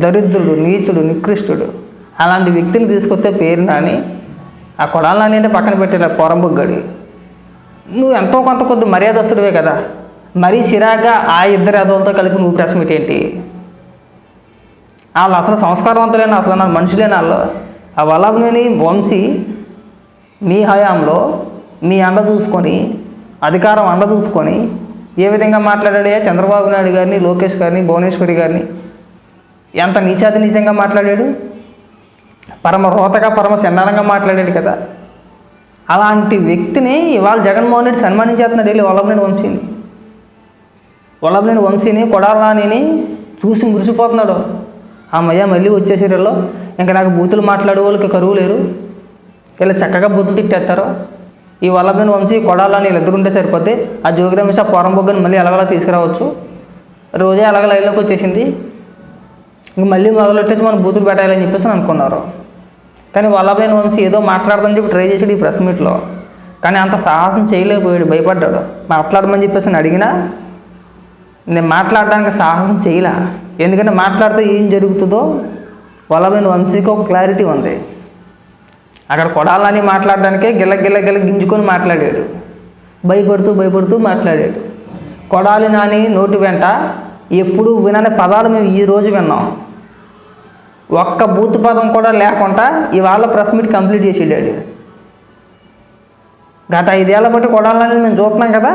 దరిద్రుడు, నీచుడు, నికృష్టుడు అలాంటి వ్యక్తిని తీసుకొస్తే పేరు నాని, ఆ కొడాలి నాని అంటే పక్కన పెట్టేలా పొరంబుగ్గడి. నువ్వు ఎంతో కొంత కొద్ది మర్యాదస్తుడివే కదా, మరీ చిరాగ్గా ఆ ఇద్దరు అదవులతో కలిపి నువ్వు ప్రెస్ మీట్ ఏంటి? వాళ్ళు అసలు సంస్కారవంతులేనా, అసలు నా మనుషులేనా వాళ్ళు? ఆ వల్లభనేని వంశీ మీ హయాంలో మీ అండ చూసుకొని, అధికారం అండ చూసుకొని ఏ విధంగా మాట్లాడాడే చంద్రబాబు నాయుడు గారిని, లోకేష్ గారిని, భువనేశ్వరి గారిని ఎంత నీచాతి నీచంగా మాట్లాడాడు, పరమ రోతగా పరమ చండాలంగా మాట్లాడాడు కదా. అలాంటి వ్యక్తిని ఇవాళ జగన్మోహన్ రెడ్డి సన్మానించేస్తున్నాడు వెళ్ళి వల్లభనేని వంశీని, కొడాలి నానిని చూసి మురిసిపోతున్నాడు. అమ్మయ్య మళ్ళీ వచ్చేసారు వీళ్ళు, ఇంకా నాకు బూతులు మాట్లాడే వాళ్ళకి కరువు లేరు, ఇలా చక్కగా బూతులు తిట్టేస్తారు. ఈ వల్లభనేని వంశీ, కొడాలి నాని వీళ్ళిద్దరు ఉంటే సరిపోతే ఆ జోగి రమేష్, ఆ పొరంబొగ్గని మళ్ళీ ఎలాగలా తీసుకురావచ్చు. రోజే అలాగ లైన్లోకి వచ్చేసింది, ఇంక మళ్ళీ మొదలెట్టేసి మనం బూతులు పెట్టాలని చెప్పేసి అనుకున్నారు. కానీ వల్లభనేని వంశీ ఏదో మాట్లాడదని చెప్పి ట్రై చేసాడు ఈ ప్రెస్ మీట్లో, కానీ అంత సాహసం చేయలేకపోయాడు, భయపడ్డాడు. మాట్లాడమని చెప్పేసి నేను అడిగినా నేను మాట్లాడడానికి సాహసం చేయలే, ఎందుకంటే మాట్లాడితే ఏం జరుగుతుందో వల్లభనేని వంశీకి ఒక క్లారిటీ ఉంది. అక్కడ కొడాలి నాని మాట్లాడడానికే గిల్ల గింజుకొని మాట్లాడాడు, భయపడుతూ మాట్లాడాడు. కొడాలి నాని నోటి వెంట ఎప్పుడు వినని పదాలు మేము ఈరోజు విన్నాం. ఒక్క బూత్ పదం కూడా లేకుండా ఇవాళ ప్రెస్ మీట్ కంప్లీట్ చేసేడాడు. గత 5 ఏళ్ల బట్టి కొడాలి నాని మేము చూస్తున్నాం కదా,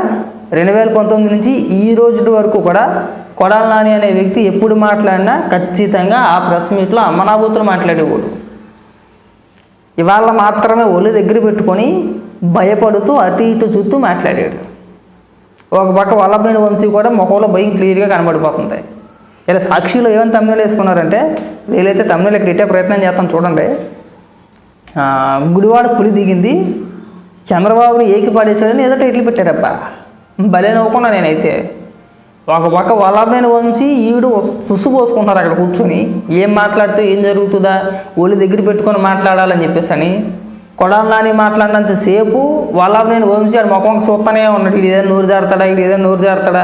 2019 నుంచి ఈ రోజు వరకు కూడా కొడాలి నాని అనే వ్యక్తి ఎప్పుడు మాట్లాడినా ఖచ్చితంగా ఆ ప్రెస్ మీట్లో అమ్మనాబూతులు మాట్లాడేవాడు. ఇవాళ మాత్రమే ఒళ్ళు దగ్గర పెట్టుకొని భయపడుతూ అటు ఇటు చూస్తూ మాట్లాడాడు. ఒక పక్క వల్లభనేని వంశీ కూడా ముఖంలో భయం క్లియర్గా కనబడిపోతుంది. ఇలా సాక్షిలో ఏమైనా తమిళ వేసుకున్నారంటే, వీలైతే తమిళ ఇక్కడ ఇట్టే ప్రయత్నం చేస్తాను చూడండి. గుడివాడ పులి దిగింది, చంద్రబాబుని ఏకి పాడేశాడని ఏదో టైటిల్ పెట్టారబ్బా, భలే నవ్వుకున్నా నేనైతే. ఒక పక్క వల్లభనేని వంశీ ఈడు సుసు పోసుకుంటున్నారు అక్కడ కూర్చొని, ఏం మాట్లాడితే ఏం జరుగుతుందా ఒళ్ళు దగ్గర పెట్టుకొని మాట్లాడాలని చెప్పేసి అని. కొడాలి నాని మాట్లాడినంతసేపు వల్లభనేని వంశీ ఆడు ముఖం చూస్తూనే ఉన్నాడు, ఇది ఏదైనా నోరు జారుతాడా,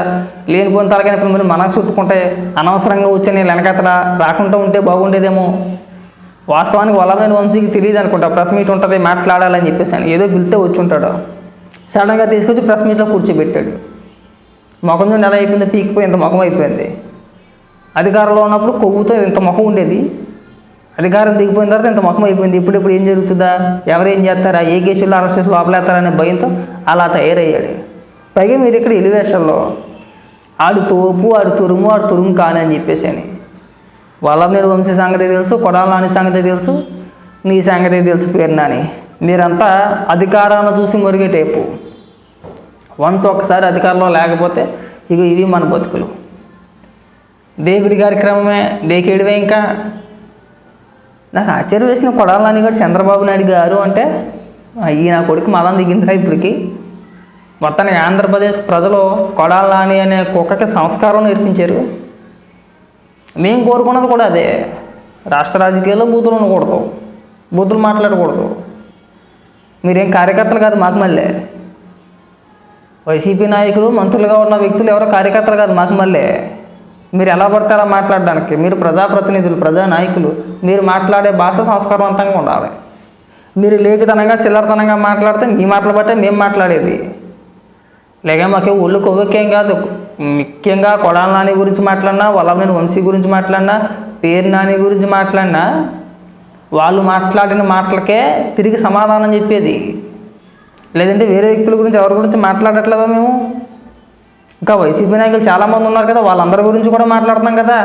లేనిపోయిన తలకైనా మరి మనకు చుట్టుకుంటే అనవసరంగా వచ్చి నేను వెనకతడా రాకుండా ఉంటే బాగుండేదేమో. వాస్తవానికి వల్లభనేని వంశీకి తెలియదు అనుకుంటా ప్రెస్ మీట్ ఉంటుంది మాట్లాడాలని చెప్పేసి అని, ఏదో పిలితే వచ్చి ఉంటాడు. సడన్గా తీసుకొచ్చి ప్రెస్ మీట్లో కూర్చోబెట్టాడు. ముఖం చూడండి ఎలా అయిపోయిందో, పీకిపోయి ఇంత ముఖం అయిపోయింది. అధికారంలో ఉన్నప్పుడు కొవ్వుతో ఇంత ముఖం ఉండేది, అధికారం దిగిపోయిన తర్వాత ఇంత ముఖం అయిపోయింది. ఇప్పుడు ఏం జరుగుతుందా, ఎవరేం చేస్తారా, ఏ కేసుల్లో అరెస్ట్ చేసి లోపలేస్తారనే భయంతో అలా తయారయ్యాడు. పైగా మీరు ఇక్కడ ఎలివేషన్లో ఆడు తోపు, ఆడు తురుము కాని అని చెప్పేసి అని. వల్లభనేని వంశీ సంగతి తెలుసు, కొడాలి నాని సంగతి తెలుసు, నీ సంగతి తెలుసు పేరు నాని. మీరంతా అధికారాన్ని చూసి మురిగే టైపు. వన్స్ ఒకసారి అధికారంలో లేకపోతే ఇవి మన బతుకులు. దేవుడి కార్యక్రమమే దేకేడివే. ఇంకా నాకు ఆశ్చర్యం వేసిన కొడాలి నాని గారు చంద్రబాబు నాయుడు గారు అంటే, ఈ నా కొడుకు మదం దిగిందిరా ఇప్పటికి. మొత్తానికి ఆంధ్రప్రదేశ్ ప్రజలు కొడాలి నాని అనే కుక్కకి సంస్కారం నేర్పించారు. మేము కోరుకున్నది కూడా అదే, రాష్ట్ర రాజకీయాల్లో బూతులు ఉండకూడదు, బూతులు మాట్లాడకూడదు. మీరేం కార్యకర్తలు కాదు మాకు, మళ్ళీ వైసీపీ నాయకులు మంత్రులుగా ఉన్న వ్యక్తులు ఎవరో కార్యకర్తలు కాదు మాకు. మళ్ళీ మీరు ఎలా పడతారా మాట్లాడడానికి? మీరు ప్రజాప్రతినిధులు, ప్రజానాయకులు. మీరు మాట్లాడే భాష సంస్కారవంతంగా ఉండాలి. మీరు లేఖితనంగా చిల్లరతనంగా మాట్లాడితే మీ మాటలు బట్టే మేము మాట్లాడేది. లేక మాకే ఒళ్ళు కొవ్వెక్కేం కాదు. ముఖ్యంగా కొడాలి నాని గురించి మాట్లాడినా, వల్లభనేని వంశీ గురించి మాట్లాడినా, పేరు నాని గురించి మాట్లాడినా వాళ్ళు మాట్లాడిన మాటలకే తిరిగి సమాధానం చెప్పేది. లేదంటే వేరే వ్యక్తుల గురించి ఎవరి గురించి మాట్లాడట్లేదా మేము? ఇంకా వైసీపీ నాయకులు చాలామంది ఉన్నారు కదా, వాళ్ళందరి గురించి కూడా మాట్లాడుతున్నాం కదా.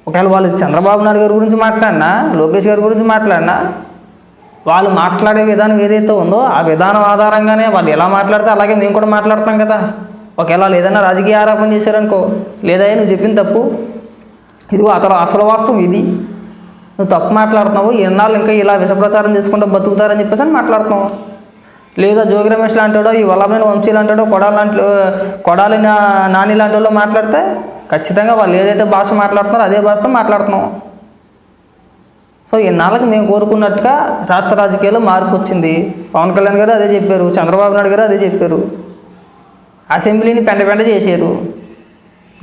ఒకవేళ వాళ్ళు చంద్రబాబు నాయుడు గారి గురించి మాట్లాడినా, లోకేష్ గారి గురించి మాట్లాడినా, వాళ్ళు మాట్లాడే విధానం ఏదైతే ఉందో ఆ విధానం ఆధారంగానే వాళ్ళు ఎలా మాట్లాడితే అలాగే మేము కూడా మాట్లాడుతున్నాం కదా. ఒకవేళ వాళ్ళు ఏదైనా రాజకీయ ఆరోపణ చేశారనుకో, లేదా నువ్వు చెప్పిన తప్పు, ఇదిగో అసలు వాస్తవం ఇది, నువ్వు తప్పు మాట్లాడుతున్నావు, ఎన్నాళ్ళు ఇంకా ఇలా విషప్రచారం చేసుకుంటూ బతుకుతారని చెప్పేసి అని మాట్లాడుతున్నావు. లేదా జోగి రమేష్ లాంటివాడో, ఈ వల్లభనేని వంశీ లాంటివాడో, కొడాలి నాని లాంటి వాళ్ళు మాట్లాడితే ఖచ్చితంగా వాళ్ళు ఏదైతే భాష మాట్లాడుతున్నారో అదే భాషతో మాట్లాడుతున్నాం. సో ఇన్నాళ్ళకి మేము కోరుకున్నట్టుగా రాష్ట్ర రాజకీయాల్లో మార్పు వచ్చింది. పవన్ కళ్యాణ్ గారు అదే చెప్పారు, చంద్రబాబు నాయుడు గారు అదే చెప్పారు. అసెంబ్లీని పెంట చేశారు.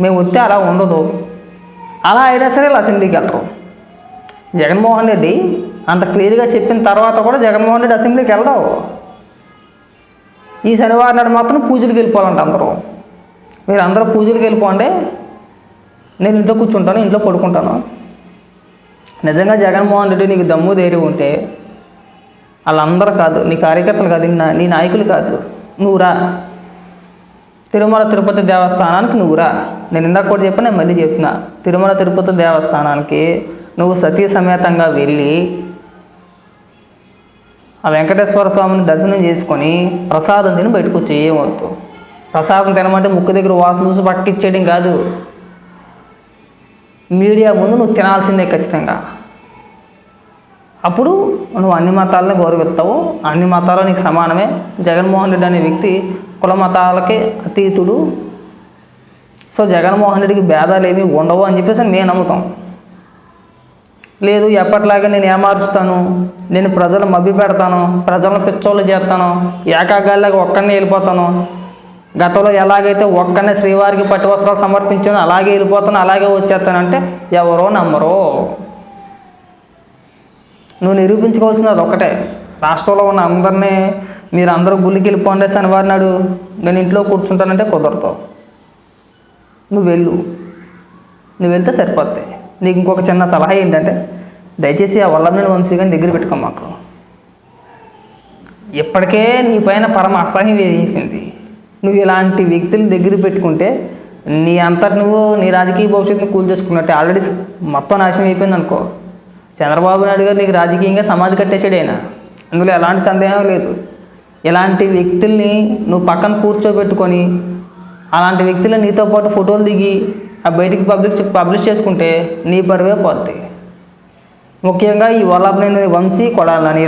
మేము వస్తే అలా ఉండదు, అలా అయినా సరే వీళ్ళు అసెంబ్లీకి వెళ్ళరు. జగన్మోహన్ రెడ్డి అంత క్లియర్గా చెప్పిన తర్వాత కూడా జగన్మోహన్ రెడ్డి అసెంబ్లీకి వెళ్దాం. ఈ శనివారం నాడు మాత్రం పూజలకు వెళ్ళిపోవాలంట అందరూ. మీరు అందరూ పూజలకు వెళ్ళిపోండి, నేను ఇంట్లో కూర్చుంటాను, ఇంట్లో పడుకుంటాను. నిజంగా జగన్మోహన్ రెడ్డి నీకు దమ్ము ధైర్యం ఉంటే వాళ్ళందరూ కాదు, నీ కార్యకర్తలు కాదు, నీ నాయకులు కాదు, నువ్వురా తిరుమల తిరుపతి దేవస్థానానికి నువ్వురా. నేను ఇందాక కూడా చెప్పాను, నేను మళ్ళీ చెప్తున్నా. తిరుమల తిరుపతి దేవస్థానానికి నువ్వు సతీ సమేతంగా వెళ్ళి ఆ వెంకటేశ్వర స్వామిని దర్శనం చేసుకొని ప్రసాదం తిని బయటకు వచ్చి ఏమవుతు. ప్రసాదం తినమంటే ముక్కు దగ్గర వాసన చూసి పక్కిచ్చేయడం కాదు, మీడియా ముందు నువ్వు తినాల్సిందే ఖచ్చితంగా. అప్పుడు నువ్వు అన్ని మతాలని గౌరవిస్తావు, అన్ని మతాలు నీకు సమానమే. జగన్మోహన్ రెడ్డి అనే వ్యక్తి కుల మతాలకి అతీతుడు. సో జగన్మోహన్ రెడ్డికి భేదాలు ఏమీ ఉండవు అని చెప్పేసి మేము నమ్ముతాం. లేదు ఎప్పటిలాగా నేను ఏమారుస్తాను, నేను ప్రజలు మభ్య పెడతాను, ప్రజలను పిచ్చోళ్ళు చేస్తాను, ఏకాగాల్లాగా ఒక్కనే వెళ్ళిపోతాను, గతంలో ఎలాగైతే ఒక్కనే శ్రీవారికి పట్టు వస్త్రాలు సమర్పించాను అలాగే వెళ్ళిపోతాను, అలాగే వచ్చేస్తానంటే ఎవరో నమ్మరో. నువ్వు నిరూపించుకోవాల్సింది అది ఒక్కటే. రాష్ట్రంలో ఉన్న అందరినీ మీరు అందరూ గుళ్ళకి వెళ్ళిపోండి శనివారం నాడు, నేను ఇంట్లో కూర్చుంటానంటే కుదరదు. నువ్వు వెళ్తే సరిపోతాయి. నీకు ఇంకొక చిన్న సలహా ఏంటంటే, దయచేసి ఆ వల్లభనేని వంశీ గారిని దగ్గర పెట్టుకో. మాకు ఇప్పటికే నీ పైన పరమ అసహ్యం వేసింది. నువ్వు ఇలాంటి వ్యక్తులు దగ్గర పెట్టుకుంటే నీ అంతటి నువ్వు నీ రాజకీయ భవిష్యత్తుని కూల్ చేసుకున్నట్టే. ఆల్రెడీ మొత్తం నాశనం అయిపోయింది అనుకో. చంద్రబాబు నాయుడు గారు నీకు రాజకీయంగా సమాధి కట్టేసాడు ఆయన, అందులో ఎలాంటి సందేహం లేదు. ఇలాంటి వ్యక్తుల్ని నువ్వు పక్కన కూర్చోబెట్టుకొని అలాంటి వ్యక్తులు నీతో పాటు ఫోటోలు దిగి ఆ బయటికి పబ్లిష్ చేసుకుంటే నీ పరువే పోద్ది. ముఖ్యంగా ఈ వల్లభనేని వంశీ కొడాలని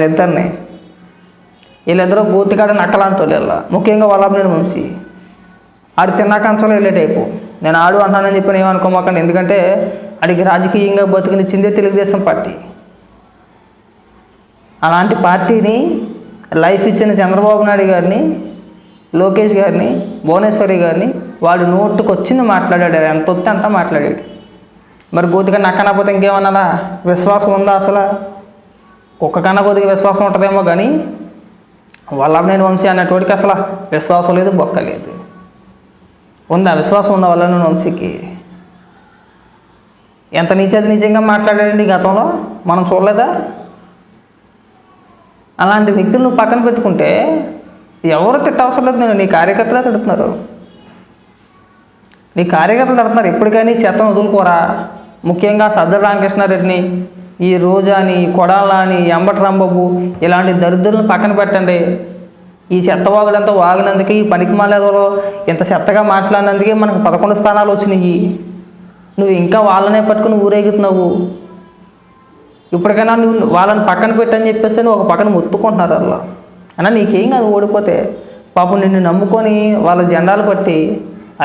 వీళ్ళిద్దరూ గోతికాడ నక్కలాంటి వాళ్ళు. ముఖ్యంగా వల్లభనేని వంశీ ఆడు తిన్నాకంచంలో వెళ్ళే టైపు. నేను ఆడు అంటానని చెప్పి ఏమనుకోమాకండి, ఎందుకంటే ఆడికి రాజకీయంగా బతుకునిచ్చిందే తెలుగుదేశం పార్టీ. అలాంటి పార్టీని లైఫ్ ఇచ్చిన చంద్రబాబు నాయుడు గారిని, లోకేష్ గారిని, భువనేశ్వరి గారిని వాడు నోటుకు వచ్చింది మాట్లాడాడు, ఎంత వస్తే అంతా మాట్లాడాడు. మరి గోతిగా నక్కనపోతే ఇంకేమన్నా విశ్వాసం ఉందా? అసలు కుక్క కన్నా కొద్దిగా విశ్వాసం ఉంటుందేమో, కానీ వల్లభనేని వంశీ అన్నటువంటి అసలు విశ్వాసం లేదు, బొక్క లేదు. ఉందా విశ్వాసం? ఉందా వల్లభనేని వంశీకి? ఎంత నిజంగా మాట్లాడాడండి గతంలో, మనం చూడలేదా? అలాంటి వ్యక్తులు నువ్వు పక్కన పెట్టుకుంటే ఎవరు తిట్టవసరం లేదు. నేను నీ కార్యకర్తలే తిడుతున్నారు, నీ కార్యకర్తలు తిడుతున్నారు. ఎప్పటికైనా చెత్తం వదులుకోరా. ముఖ్యంగా సజ్జల రామకృష్ణారెడ్డిని, ఈ రోజాని, కొడాలని, ఎంబటి రాంబాబు ఇలాంటి దరిద్రులను పక్కన పెట్టండి. ఈ చెత్తవాగుడంతా వాగినందుకే, ఈ పనికి మాలేదో ఇంత చెత్తగా మాట్లాడినందుకే మనకు 11 స్థానాలు వచ్చినాయి. నువ్వు ఇంకా వాళ్ళనే పట్టుకుని ఊరేగుతున్నావు. ఇప్పటికైనా నువ్వు వాళ్ళని పక్కన పెట్టని చెప్పేసి నువ్వు ఒక పక్కన మొత్తుకుంటున్నారు అలా. అన్నా నీకేం కాదు ఓడిపోతే. పాపం నిన్ను నమ్ముకొని వాళ్ళ జెండాలు పట్టి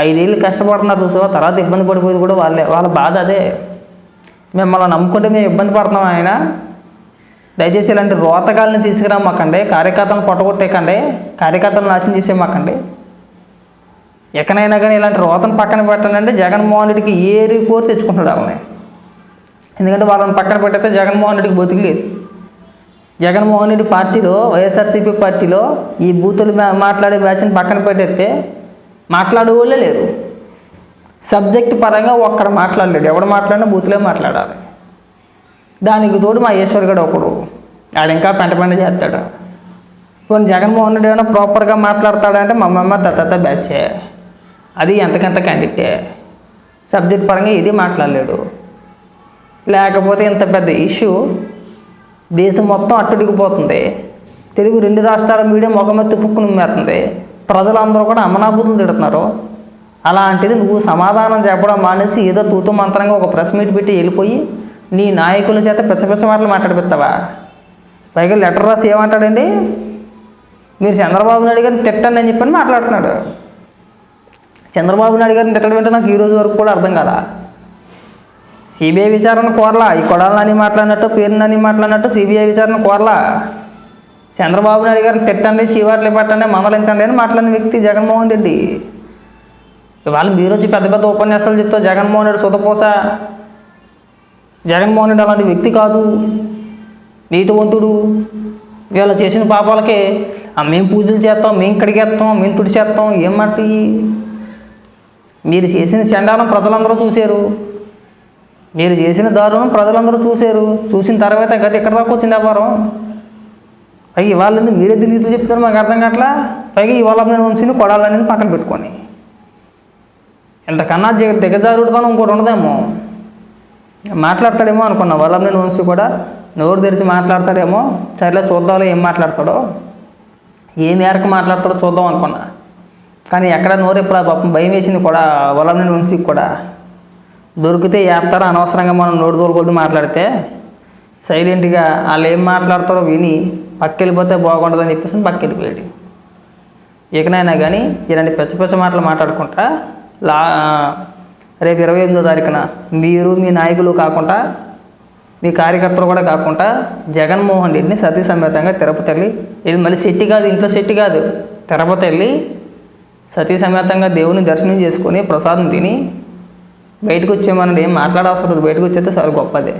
5 ఏళ్ళు కష్టపడుతున్నారు చూసావా, తర్వాత ఇబ్బంది పడిపోయేది కూడా వాళ్ళ బాధ అదే. మిమ్మల్ని నమ్ముకుంటే మేము ఇబ్బంది పడుతున్నాం. ఆయన దయచేసి ఇలాంటి రోతగాల్ని తీసుకురామాకండి, కార్యకర్తలను పొట్టగొట్టేయకండి, కార్యకర్తలను నాశనం చేసేమాకండి. ఎక్కడైనా కానీ ఇలాంటి రోతను పక్కన పెట్టండి. జగన్మోహన్ రెడ్డికి ఏ రిపోర్ట్ తెచ్చుకుంటాడు వాళ్ళని. ఎందుకంటే వాళ్ళని పక్కన పెట్టితే జగన్మోహన్ రెడ్డికి బతికిలేదు. జగన్మోహన్ రెడ్డి పార్టీలో, వైఎస్ఆర్సీపీ పార్టీలో ఈ బూతులు మాట్లాడే బ్యాచ్ని పక్కన పెట్టేస్తే మాట్లాడే వాళ్ళే లేరు. సబ్జెక్ట్ పరంగా ఒక్కడ మాట్లాడలేడు. ఎవడు మాట్లాడినా బూతులే మాట్లాడాలి. దానికి తోడు మా ఈశ్వర్ గడు ఒకడు, ఆడు ఇంకా పెంట చేస్తాడు. ఇప్పుడు జగన్మోహన్ రెడ్డి ఏమైనా ప్రాపర్గా మాట్లాడతాడంటే మా అమ్మ దత్త బ్యాచే, అది ఎంతకంత క్యాండిడేటే. సబ్జెక్ట్ పరంగా ఇది మాట్లాడలేడు. లేకపోతే ఇంత పెద్ద ఇష్యూ దేశం మొత్తం అట్టుడిగిపోతుంది. తెలుగు 2 రాష్ట్రాల మీడియా ముఖమే తిప్పుకుని ఉమ్మేస్తుంది. ప్రజలందరూ కూడా అమనాభూతులు తిడుతున్నారు. అలాంటిది నువ్వు సమాధానం చెప్పడం మానేసి ఏదో తూతు మంత్రంగా ఒక ప్రెస్ మీట్ పెట్టి వెళ్ళిపోయి నీ నాయకుల చేత పిచ్చ మాటలు మాట్లాడిపిస్తావా? పైగా లెటర్ రాసి ఏమంటాడండి, మీరు చంద్రబాబు నాయుడు గారిని తిట్టండి అని చెప్పని మాట్లాడుతున్నాడు. చంద్రబాబు నాయుడు గారిని తిట్టడం అంటే నాకు ఈరోజు వరకు కూడా అర్థం కదా. సిబిఐ విచారణ కోరలా, ఈ కొడాలని మాట్లాడినట్టు, పేరునని మాట్లాడినట్టు సిబిఐ విచారణ కోరలా. చంద్రబాబు నాయుడు గారిని తిట్టండి, చీవాట్లు పట్టండి, మందలించండి అని మాట్లాడిన వ్యక్తి జగన్మోహన్ రెడ్డి. ఇవాళ మీరు వచ్చి పెద్ద పెద్ద ఉపన్యాసాలు చెప్తా జగన్మోహన్ రెడ్డి సుతపోస జగన్మోహన్ రెడ్డి అలాంటి వ్యక్తి కాదు, నీతివంతుడు. వీళ్ళు చేసిన పాపాలకే మేము పూజలు చేస్తాం, మేము కడిగేస్తాం, మేము తుడిచేస్తాం. ఏం మాట? మీరు చేసిన చండాలం ప్రజలందరూ చూశారు, మీరు చేసిన దారుణం ప్రజలందరూ చూశారు. చూసిన తర్వాత గత ఎక్కడ దాకా వచ్చింది వ్యాపారం. పైగా ఇవాళ మీరెద్దు నీతులు చెప్తారు మాకు అర్థం కావట్లా. పైగా ఇవాళ నేను వంశీని కొడాలని పక్కన పెట్టుకొని ఇంతకన్నా దిగజారుడుతనం ఇంకోటి ఉండదేమో. మాట్లాడతాడేమో అనుకున్నా, వాళ్ళ నేను వంశీ కూడా నోరు తెరిచి మాట్లాడతాడేమో. సరేలే చూద్దాంలో ఏం మాట్లాడతాడో, ఏ మేరకు మాట్లాడతాడో చూద్దాం అనుకున్నా. కానీ ఎక్కడ నోరు ఎప్పుడు పాపం భయం వేసింది కూడా వాళ్ళ నేను వంశీకి కూడా. దొరికితే వేస్తారో అనవసరంగా మనం నోరు తోలుకొద్దు మాట్లాడితే సైలెంట్గా వాళ్ళు ఏం మాట్లాడతారో విని పక్కెళ్ళిపోతే బాగుంటుందని చెప్పేసి పక్కెళ్ళిపోయాడు. ఇకనైనా కానీ ఇలాంటి పెచ్చ మాటలు మాట్లాడుకుంటా రేపు 28వ తారీఖున మీరు మీ నాయకులు కాకుండా మీ కార్యకర్తలు కూడా కాకుండా జగన్మోహన్ రెడ్డిని సతీ సమేతంగా తిరుపతి వెళ్ళి, ఇది మళ్ళీ సెట్టి కాదు, ఇంట్లో సెట్టి కాదు, తిరుపతి వెళ్ళి సతీ సమేతంగా దేవుని దర్శనం చేసుకొని ప్రసాదం తిని బయటకు వచ్చేమన్నది ఏం మాట్లాడాల్సి ఉంటుంది. బయటకు వచ్చేస్తే చాలా గొప్పదే.